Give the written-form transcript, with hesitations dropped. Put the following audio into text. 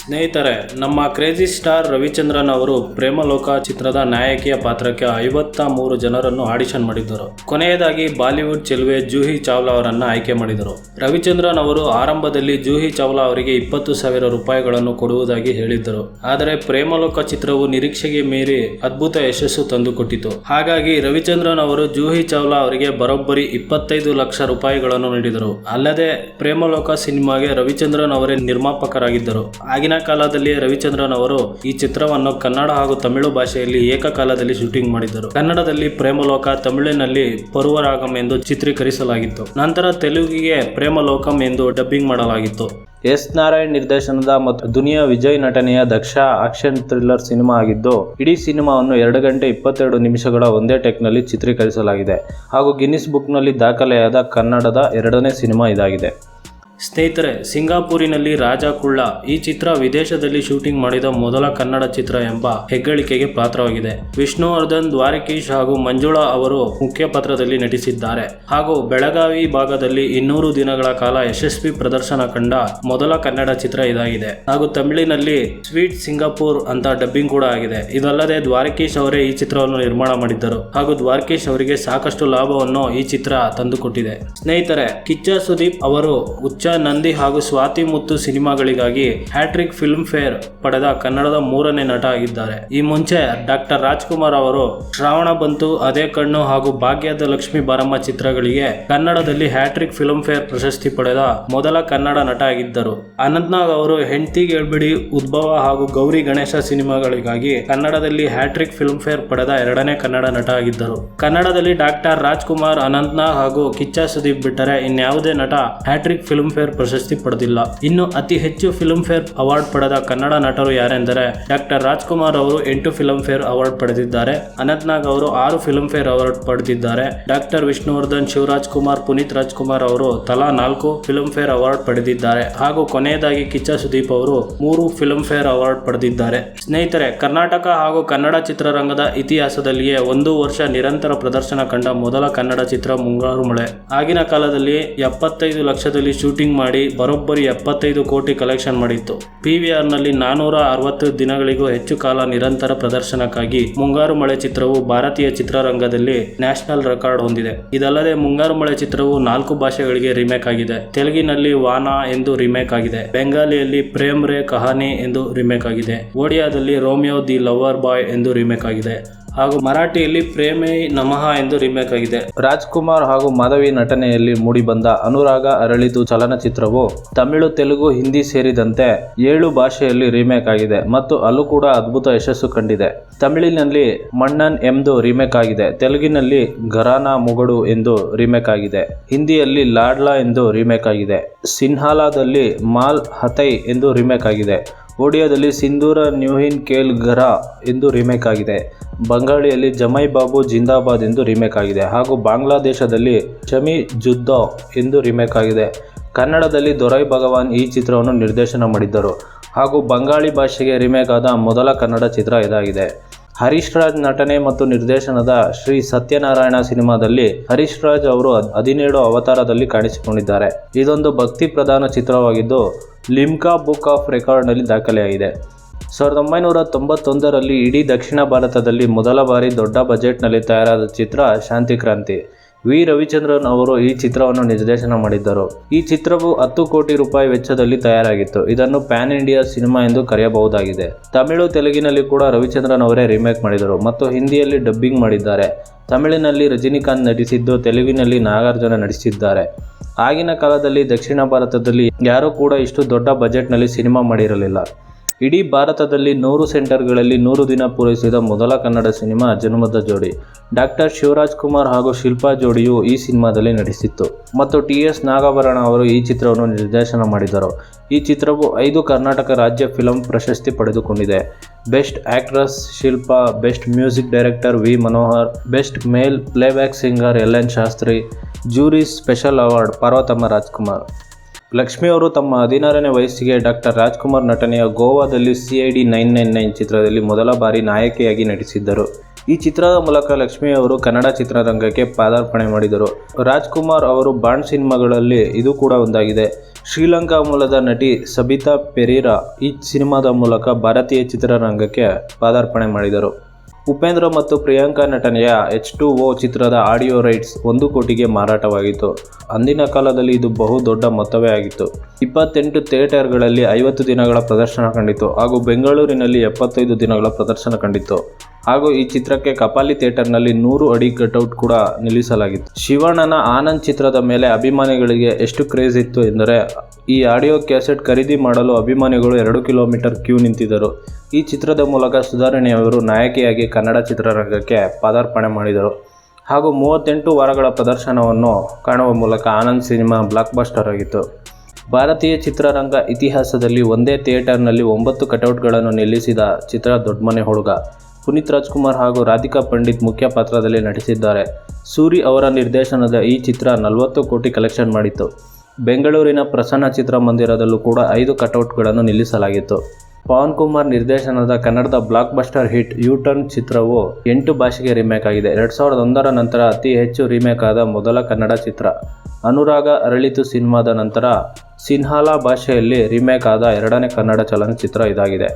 ಸ್ನೇಹಿತರೆ, ನಮ್ಮ crazy star Ravichandran ಅವರು ಪ್ರೇಮಲೋಕ ಚಿತ್ರದ ನಾಯಕಿಯ ಪಾತ್ರಕ್ಕೆ 53 ಜನರನ್ನು ಆಡಿಷನ್ ಮಾಡಿದ್ದರು. ಕೊನೆಯದಾಗಿ ಬಾಲಿವುಡ್ ಚೆಲುವೆ ಜೂಹಿ ಚಾವ್ಲಾ ಅವರನ್ನು ಆಯ್ಕೆ ಮಾಡಿದರು. ರವಿಚಂದ್ರನ್ ಅವರು ಆರಂಭದಲ್ಲಿ ಜೂಹಿ ಚಾವ್ಲಾ ಅವರಿಗೆ 20,000 ರೂಪಾಯಿಗಳನ್ನು ಕೊಡುವುದಾಗಿ ಹೇಳಿದ್ದರು. ಆದರೆ ಪ್ರೇಮಲೋಕ ಚಿತ್ರವು ನಿರೀಕ್ಷೆಗೆ ಮೀರಿ ಅದ್ಭುತ ಯಶಸ್ಸು ತಂದುಕೊಟ್ಟಿತು. ಹಾಗಾಗಿ ರವಿಚಂದ್ರನ್ ಅವರು ಜೂಹಿ ಚಾವ್ಲಾ ಅವರಿಗೆ ಬರೋಬ್ಬರಿ 25 ಲಕ್ಷ ರೂಪಾಯಿಗಳನ್ನು ನೀಡಿದರು. ಅಲ್ಲದೆ ಪ್ರೇಮಲೋಕ ಸಿನಿಮಾಗೆ ರವಿಚಂದ್ರನ್ ಅವರೇ ನಿರ್ಮಾಪಕರಾಗಿದ್ದರು. ಆಗಿನ ಕಾಲದಲ್ಲಿ ರವಿಚಂದ್ರನ್ ಅವರು ಈ ಚಿತ್ರವನ್ನು ಕನ್ನಡ ಹಾಗೂ ತಮಿಳು ಭಾಷೆಯಲ್ಲಿ ಏಕಕಾಲದಲ್ಲಿ ಶೂಟಿಂಗ್ ಮಾಡಿದ್ದರು. ಕನ್ನಡದಲ್ಲಿ ಪ್ರೇಮಲೋಕ, ತಮಿಳಿನಲ್ಲಿ ಪರ್ವರಾಗಂ ಎಂದು ಚಿತ್ರೀಕರಿಸಲಾಗಿತ್ತು. ನಂತರ ತೆಲುಗಿಗೆ ಪ್ರೇಮಲೋಕಂ ಎಂದು ಡಬ್ಬಿಂಗ್ ಮಾಡಲಾಗಿತ್ತು. ಎಸ್ ನಾರಾಯಣ್ ನಿರ್ದೇಶನದ ಮತ್ತು ದುನಿಯಾ ವಿಜಯ್ ನಟನೆಯ ದಕ್ಷ ಆಕ್ಷನ್ ಥ್ರಿಲ್ಲರ್ ಸಿನಿಮಾ ಆಗಿದ್ದು, ಇಡೀ ಸಿನಿಮಾವನ್ನು 2 ಗಂಟೆ 22 ನಿಮಿಷಗಳ ಒಂದೇ ಟೇಕ್ನಲ್ಲಿ ಚಿತ್ರೀಕರಿಸಲಾಗಿದೆ ಹಾಗೂ ಗಿನ್ನಿಸ್ ಬುಕ್ನಲ್ಲಿ ದಾಖಲೆಯಾದ ಕನ್ನಡದ 2ನೇ ಸಿನಿಮಾ ಇದಾಗಿದೆ. ಸ್ನೇಹಿತರೆ, ಸಿಂಗಾಪುರಿನಲ್ಲಿ ರಾಜ ಕುಳ್ಳ ಈ ಚಿತ್ರ ವಿದೇಶದಲ್ಲಿ ಶೂಟಿಂಗ್ ಮಾಡಿದ ಮೊದಲ ಕನ್ನಡ ಚಿತ್ರ ಎಂಬ ಹೆಗ್ಗಳಿಕೆಗೆ ಪಾತ್ರವಾಗಿದೆ. ವಿಷ್ಣುವರ್ಧನ್, ದ್ವಾರಕೀಶ್ ಹಾಗೂ ಮಂಜುಳಾ ಅವರು ಮುಖ್ಯ ಪಾತ್ರದಲ್ಲಿ ನಟಿಸಿದ್ದಾರೆ ಹಾಗೂ ಬೆಳಗಾವಿ ಭಾಗದಲ್ಲಿ 200 ದಿನಗಳ ಕಾಲ ಯಶಸ್ವಿ ಪ್ರದರ್ಶನ ಕಂಡ ಮೊದಲ ಕನ್ನಡ ಚಿತ್ರ ಇದಾಗಿದೆ ಹಾಗೂ ತಮಿಳಿನಲ್ಲಿ ಸ್ವೀಟ್ ಸಿಂಗಾಪುರ್ ಅಂತ ಡಬ್ಬಿಂಗ್ ಕೂಡ ಆಗಿದೆ. ಇದಲ್ಲದೆ ದ್ವಾರಕೀಶ್ ಅವರೇ ಈ ಚಿತ್ರವನ್ನು ನಿರ್ಮಾಣ ಮಾಡಿದ್ದರು ಹಾಗೂ ದ್ವಾರಕೀಶ್ ಅವರಿಗೆ ಸಾಕಷ್ಟು ಲಾಭವನ್ನು ಈ ಚಿತ್ರ ತಂದುಕೊಟ್ಟಿದೆ. ಸ್ನೇಹಿತರೆ, ಕಿಚ್ಚ ಸುದೀಪ್ ಅವರು ಹುಚ್ಚ ನಂದಿ ಹಾಗೂ ಸ್ವಾತಿ ಮುತ್ತು ಸಿನಿಮಾಗಳಿಗಾಗಿ ಹ್ಯಾಟ್ರಿಕ್ ಫಿಲ್ಮ್ ಫೇರ್ ಪಡೆದ ಕನ್ನಡದ 3ನೇ ನಟ ಆಗಿದ್ದಾರೆ. ಈ ಮುಂಚೆ ಡಾಕ್ಟರ್ ರಾಜ್ಕುಮಾರ್ ಅವರು ಶ್ರಾವಣ ಬಂತು, ಅದೇ ಕಣ್ಣು ಹಾಗೂ ಭಾಗ್ಯದ ಲಕ್ಷ್ಮಿ ಬಾರಮ್ಮ ಚಿತ್ರಗಳಿಗೆ ಕನ್ನಡದಲ್ಲಿ ಹ್ಯಾಟ್ರಿಕ್ ಫಿಲ್ಮ್ ಫೇರ್ ಪ್ರಶಸ್ತಿ ಪಡೆದ ಮೊದಲ ಕನ್ನಡ ನಟ ಆಗಿದ್ದರು. ಅನಂತ್ನಾಗ್ ಅವರು ಹೆಂಡ್ತಿಗೆ ಹೇಳ್ಬಿಡಿ, ಉದ್ಭವ ಹಾಗೂ ಗೌರಿ ಗಣೇಶ ಸಿನಿಮಾಗಳಿಗಾಗಿ ಕನ್ನಡದಲ್ಲಿ ಹ್ಯಾಟ್ರಿಕ್ ಫಿಲ್ಮ್ ಫೇರ್ ಪಡೆದ 2ನೇ ಕನ್ನಡ ನಟ ಆಗಿದ್ದರು. ಕನ್ನಡದಲ್ಲಿ ಡಾಕ್ಟರ್ ರಾಜ್ಕುಮಾರ್, ಅನಂತ್ನಾಗ್ ಹಾಗೂ ಕಿಚ್ಚ ಸುದೀಪ್ ಬಿಟ್ಟರೆ ಇನ್ಯಾವುದೇ ನಟ ಹ್ಯಾಟ್ರಿಕ್ ಫಿಲ್ಮ್ ಫೇರ್ ಪ್ರಶಸ್ತಿ ಪಡೆದಿಲ್ಲ. ಇನ್ನು ಅತಿ ಹೆಚ್ಚು ಫಿಲ್ಮ್ ಫೇರ್ ಅವಾರ್ಡ್ ಪಡೆದ ಕನ್ನಡ ನಟರು ಯಾರೆಂದರೆ ಡಾಕ್ಟರ್ ರಾಜ್ಕುಮಾರ್ ಅವರು 8 ಫಿಲ್ಮ್ ಫೇರ್ ಅವಾರ್ಡ್ ಪಡೆದಿದ್ದಾರೆ. ಅನಂತ್ನಾಗ್ ಅವರು 6 ಫಿಲ್ಮ್ ಫೇರ್ ಅವಾರ್ಡ್ ಪಡೆದಿದ್ದಾರೆ. ಡಾಕ್ಟರ್ ವಿಷ್ಣುವರ್ಧನ್, ಶಿವರಾಜ್ ಕುಮಾರ್, ಪುನೀತ್ ರಾಜ್ಕುಮಾರ್ ಅವರು ತಲಾ 4 ಫಿಲ್ಮ್ ಫೇರ್ ಅವಾರ್ಡ್ ಪಡೆದಿದ್ದಾರೆ ಹಾಗೂ ಕೊನೆಯದಾಗಿ ಕಿಚ್ಚ ಸುದೀಪ್ ಅವರು 3 ಫಿಲ್ಮ್ ಫೇರ್ ಅವಾರ್ಡ್ ಪಡೆದಿದ್ದಾರೆ. ಸ್ನೇಹಿತರೆ, ಕರ್ನಾಟಕ ಹಾಗೂ ಕನ್ನಡ ಚಿತ್ರರಂಗದ ಇತಿಹಾಸದಲ್ಲಿಯೇ 1 ವರ್ಷ ನಿರಂತರ ಪ್ರದರ್ಶನ ಕಂಡ ಮೊದಲ ಕನ್ನಡ ಚಿತ್ರ ಮುಂಗಾರು ಮಳೆ. ಆಗಿನ ಕಾಲದಲ್ಲಿ 75 ಲಕ್ಷದಲ್ಲಿ ಶೂಟಿಂಗ್ ಮಾಡಿ ಬರೋಬ್ಬರಿ 75 ಕೋಟಿ ಕಲೆಕ್ಷನ್ ಮಾಡಿತ್ತು. PVRನಲ್ಲಿ 460 ದಿನಗಳಿಗೂ ಹೆಚ್ಚು ಕಾಲ ನಿರಂತರ ಪ್ರದರ್ಶನಕ್ಕಾಗಿ ಮುಂಗಾರು ಮಳೆ ಚಿತ್ರವು ಭಾರತೀಯ ಚಿತ್ರರಂಗದಲ್ಲಿ ನ್ಯಾಷನಲ್ ರೆಕಾರ್ಡ್ ಹೊಂದಿದೆ. ಇದಲ್ಲದೆ ಮುಂಗಾರು ಮಳೆ ಚಿತ್ರವು 4 ಭಾಷೆಗಳಿಗೆ ರಿಮೇಕ್ ಆಗಿದೆ. ತೆಲುಗಿನಲ್ಲಿ ವಾನಾ ಎಂದು ರಿಮೇಕ್ ಆಗಿದೆ. ಬೆಂಗಾಲಿಯಲ್ಲಿ ಪ್ರೇಮ್ ರೇ ಕಹಾನಿ ಎಂದು ರಿಮೇಕ್ ಆಗಿದೆ. ಒಡಿಯಾದಲ್ಲಿ ರೋಮಿಯೋ ದಿ ಲವರ್ ಬಾಯ್ ಎಂದು ರಿಮೇಕ್ ಆಗಿದೆ ಹಾಗೂ ಮರಾಠಿಯಲ್ಲಿ ಪ್ರೇಮೇ ನಮಃ ಎಂದು ರಿಮೇಕ್ ಆಗಿದೆ. ರಾಜ್ಕುಮಾರ್ ಹಾಗೂ ಮಾಧವಿ ನಟನೆಯಲ್ಲಿ ಮೂಡಿಬಂದ ಅನುರಾಗ ಅರಳಿತು ಚಲನಚಿತ್ರವು ತಮಿಳು, ತೆಲುಗು, ಹಿಂದಿ ಸೇರಿದಂತೆ 7 ಭಾಷೆಯಲ್ಲಿ ರಿಮೇಕ್ ಆಗಿದೆ ಮತ್ತು ಅಲ್ಲೂ ಕೂಡ ಅದ್ಭುತ ಯಶಸ್ಸು ಕಂಡಿದೆ. ತಮಿಳಿನಲ್ಲಿ ಮಣ್ಣನ್ ಎಂದು ರಿಮೇಕ್ ಆಗಿದೆ. ತೆಲುಗಿನಲ್ಲಿ ಘರಾನಾ ಮೊಗಡು ಎಂದು ರಿಮೇಕ್ ಆಗಿದೆ. ಹಿಂದಿಯಲ್ಲಿ ಲಾಡ್ಲಾ ಎಂದು ರಿಮೇಕ್ ಆಗಿದೆ. ಸಿನ್ಹಾಲಾದಲ್ಲಿ ಮಾಲ್ ಹತೈ ಎಂದು ರಿಮೇಕ್ ಆಗಿದೆ. ಒಡಿಯಾದಲ್ಲಿ ಸಿಂಧೂರ ನ್ಯೂಹಿನ್ ಕೇಲ್ ಘರಾ ಎಂದು ರಿಮೇಕ್ ಆಗಿದೆ. ಬಂಗಾಳಿಯಲ್ಲಿ ಜಮೈ ಬಾಬು ಜಿಂದಾಬಾದ್ ಎಂದು ರಿಮೇಕ್ ಆಗಿದೆ ಹಾಗೂ ಬಾಂಗ್ಲಾದೇಶದಲ್ಲಿ ಶಮಿ ಜುದ್ದೋ ಎಂದು ರಿಮೇಕ್ ಆಗಿದೆ. ಕನ್ನಡದಲ್ಲಿ ದೊರೈ ಭಗವಾನ್ ಈ ಚಿತ್ರವನ್ನು ನಿರ್ದೇಶನ ಮಾಡಿದ್ದರು ಹಾಗೂ ಬಂಗಾಳಿ ಭಾಷೆಗೆ ರಿಮೇಕ್ ಆದ ಮೊದಲ ಕನ್ನಡ ಚಿತ್ರ ಇದಾಗಿದೆ. ಹರೀಶ್ ರಾಜ್ ನಟನೆ ಮತ್ತು ನಿರ್ದೇಶನದ ಶ್ರೀ ಸತ್ಯನಾರಾಯಣ ಸಿನಿಮಾದಲ್ಲಿ ಹರೀಶ್ ರಾಜ್ ಅವರು 17 ಅವತಾರದಲ್ಲಿ ಕಾಣಿಸಿಕೊಂಡಿದ್ದಾರೆ. ಇದೊಂದು ಭಕ್ತಿ ಪ್ರಧಾನ ಚಿತ್ರವಾಗಿದ್ದು ಲಿಮ್ಕಾ ಬುಕ್ ಆಫ್ ರೆಕಾರ್ಡ್ನಲ್ಲಿ ದಾಖಲೆಯಾಗಿದೆ. 1991ರಲ್ಲಿ ಇಡೀ ದಕ್ಷಿಣ ಭಾರತದಲ್ಲಿ ಮೊದಲ ಬಾರಿ ದೊಡ್ಡ ಬಜೆಟ್ನಲ್ಲಿ ತಯಾರಾದ ಚಿತ್ರ ಶಾಂತಿ ಕ್ರಾಂತಿ. ವಿ ರವಿಚಂದ್ರನ್ ಅವರು ಈ ಚಿತ್ರವನ್ನು ನಿರ್ದೇಶನ ಮಾಡಿದ್ದರು. ಈ ಚಿತ್ರವು 10 ಕೋಟಿ ರೂಪಾಯಿ ವೆಚ್ಚದಲ್ಲಿ ತಯಾರಾಗಿತ್ತು. ಇದನ್ನು ಪ್ಯಾನ್ ಇಂಡಿಯಾ ಸಿನಿಮಾ ಎಂದು ಕರೆಯಬಹುದಾಗಿದೆ. ತಮಿಳು, ತೆಲುಗಿನಲ್ಲಿ ಕೂಡ ರವಿಚಂದ್ರನ್ ಅವರೇ ರಿಮೇಕ್ ಮಾಡಿದರು ಮತ್ತು ಹಿಂದಿಯಲ್ಲಿ ಡಬ್ಬಿಂಗ್ ಮಾಡಿದ್ದಾರೆ. ತಮಿಳಿನಲ್ಲಿ ರಜನಿಕಾಂತ್ ನಟಿಸಿದ್ದು, ತೆಲುಗಿನಲ್ಲಿ ನಾಗಾರ್ಜುನ ನಟಿಸಿದ್ದಾರೆ. ಆಗಿನ ಕಾಲದಲ್ಲಿ ದಕ್ಷಿಣ ಭಾರತದಲ್ಲಿ ಯಾರೂ ಕೂಡ ಇಷ್ಟು ದೊಡ್ಡ ಬಜೆಟ್ನಲ್ಲಿ ಸಿನಿಮಾ ಮಾಡಿರಲಿಲ್ಲ. ಇಡೀ ಭಾರತದಲ್ಲಿ 100 ಸೆಂಟರ್ಗಳಲ್ಲಿ 100 ದಿನ ಪೂರೈಸಿದ ಮೊದಲ ಕನ್ನಡ ಸಿನಿಮಾ ಜನ್ಮದ ಜೋಡಿ. ಡಾಕ್ಟರ್ ಶಿವರಾಜ್ ಕುಮಾರ್ ಹಾಗೂ ಶಿಲ್ಪಾ ಜೋಡಿಯು ಈ ಸಿನಿಮಾದಲ್ಲಿ ನಟಿಸಿತ್ತು ಮತ್ತು TS ನಾಗಾಭರಣ ಅವರು ಈ ಚಿತ್ರವನ್ನು ನಿರ್ದೇಶನ ಮಾಡಿದರು. ಈ ಚಿತ್ರವು 5 ಕರ್ನಾಟಕ ರಾಜ್ಯ ಫಿಲ್ಮ್ ಪ್ರಶಸ್ತಿ ಪಡೆದುಕೊಂಡಿದೆ. Best actress Shilpa, best music director V Manohar, best male playback singer LN Shastri, jury special award Parvathamma Rajkumar. Lakshmi ಅವರು ತಮ್ಮ 16ನೇ ವಯಸ್ಸಿಗೆ ಡಾಕ್ಟರ್ ರಾಜ್ಕುಮಾರ್ ನಟನೆಯ ಗೋವಾದಲ್ಲಿ CID 999 ಚಿತ್ರದಲ್ಲಿ ಮೊದಲ ಬಾರಿ ನಾಯಕಿಯಾಗಿ ನಟಿಸಿದ್ದರು. ಈ ಚಿತ್ರದ ಮೂಲಕ ಲಕ್ಷ್ಮಿ ಅವರು ಕನ್ನಡ ಚಿತ್ರರಂಗಕ್ಕೆ ಪಾದಾರ್ಪಣೆ ಮಾಡಿದರು. ರಾಜ್ಕುಮಾರ್ ಅವರು ಬಾಂಡ್ ಸಿನಿಮಾಗಳಲ್ಲಿ ಇದು ಕೂಡ ಒಂದಾಗಿದೆ. ಶ್ರೀಲಂಕಾ ಮೂಲದ ನಟಿ ಸಬಿತಾ ಪೆರೀರಾ ಈ ಸಿನಿಮಾದ ಮೂಲಕ ಭಾರತೀಯ ಚಿತ್ರರಂಗಕ್ಕೆ ಪಾದಾರ್ಪಣೆ ಮಾಡಿದರು. ಉಪೇಂದ್ರ ಮತ್ತು ಪ್ರಿಯಾಂಕಾ ನಟನೆಯ H2O ಚಿತ್ರದ ಆಡಿಯೋ ರೈಟ್ಸ್ 1 ಕೋಟಿಗೆ ಮಾರಾಟವಾಗಿತ್ತು. ಅಂದಿನ ಕಾಲದಲ್ಲಿ ಇದು ಬಹು ದೊಡ್ಡ ಮೊತ್ತವೇ ಆಗಿತ್ತು. 28 ಥಿಯೇಟರ್ಗಳಲ್ಲಿ 50 ದಿನಗಳ ಪ್ರದರ್ಶನ ಕಂಡಿತು ಹಾಗೂ ಬೆಂಗಳೂರಿನಲ್ಲಿ 75 ದಿನಗಳ ಪ್ರದರ್ಶನ ಕಂಡಿತು. ಹಾಗೂ ಈ ಚಿತ್ರಕ್ಕೆ ಕಪಾಲಿ ಥಿಯೇಟರ್ನಲ್ಲಿ 100 ಅಡಿ ಕಟೌಟ್ ಕೂಡ ನಿಲ್ಲಿಸಲಾಗಿತ್ತು. ಶಿವಣ್ಣನ ಆನಂದ್ ಚಿತ್ರದ ಮೇಲೆ ಅಭಿಮಾನಿಗಳಿಗೆ ಎಷ್ಟು ಕ್ರೇಜ್ ಇತ್ತು ಎಂದರೆ ಈ ಆಡಿಯೋ ಕ್ಯಾಸೆಟ್ ಖರೀದಿ ಮಾಡಲು ಅಭಿಮಾನಿಗಳು 2 ಕಿಲೋಮೀಟರ್ ಕ್ಯೂ ನಿಂತಿದ್ದರು. ಈ ಚಿತ್ರದ ಮೂಲಕ ಸುಧಾರಾಣಿಯವರು ನಾಯಕಿಯಾಗಿ ಕನ್ನಡ ಚಿತ್ರರಂಗಕ್ಕೆ ಪಾದಾರ್ಪಣೆ ಮಾಡಿದರು ಹಾಗೂ 38 ವಾರಗಳ ಪ್ರದರ್ಶನವನ್ನು ಕಾಣುವ ಮೂಲಕ ಆನಂದ್ ಸಿನಿಮಾ ಬ್ಲಾಕ್ ಬಸ್ಟರ್ ಆಗಿತ್ತು. ಭಾರತೀಯ ಚಿತ್ರರಂಗ ಇತಿಹಾಸದಲ್ಲಿ ಒಂದೇ ಥಿಯೇಟರ್ನಲ್ಲಿ 9 ಕಟೌಟ್ಗಳನ್ನು ನಿಲ್ಲಿಸಿದ ಚಿತ್ರ ದೊಡ್ಮನೆ ಹುಡುಗ. ಪುನೀತ್ ರಾಜ್ಕುಮಾರ್ ಹಾಗೂ ರಾಧಿಕಾ ಪಂಡಿತ್ ಮುಖ್ಯ ಪಾತ್ರದಲ್ಲಿ ನಟಿಸಿದ್ದಾರೆ. ಸೂರಿ ಅವರ ನಿರ್ದೇಶನದ ಈ ಚಿತ್ರ 40 ಕೋಟಿ ಕಲೆಕ್ಷನ್ ಮಾಡಿತ್ತು. ಬೆಂಗಳೂರಿನ ಪ್ರಸನ್ನ ಚಿತ್ರಮಂದಿರದಲ್ಲೂ ಕೂಡ 5 ಕಟೌಟ್ಗಳನ್ನು ನಿಲ್ಲಿಸಲಾಗಿತ್ತು. ಪವನ್ ಕುಮಾರ್ ನಿರ್ದೇಶನದ ಕನ್ನಡದ ಬ್ಲಾಕ್ ಬಸ್ಟರ್ ಹಿಟ್ ಯು-ಟರ್ನ್ ಚಿತ್ರವು 8 ಭಾಷೆಗೆ ರೀಮೇಕ್ ಆಗಿದೆ. 2001ರ ನಂತರ ಅತಿ ಹೆಚ್ಚು ರೀಮೇಕ್ ಆದ ಮೊದಲ ಕನ್ನಡ ಚಿತ್ರ. ಅನುರಾಗ ಅರಳಿತು ಸಿನಿಮಾದ ನಂತರ ಸಿನ್ಹಾಲ ಭಾಷೆಯಲ್ಲಿ ರೀಮೇಕ್ ಆದ 2ನೇ ಕನ್ನಡ ಚಲನಚಿತ್ರ ಇದಾಗಿದೆ.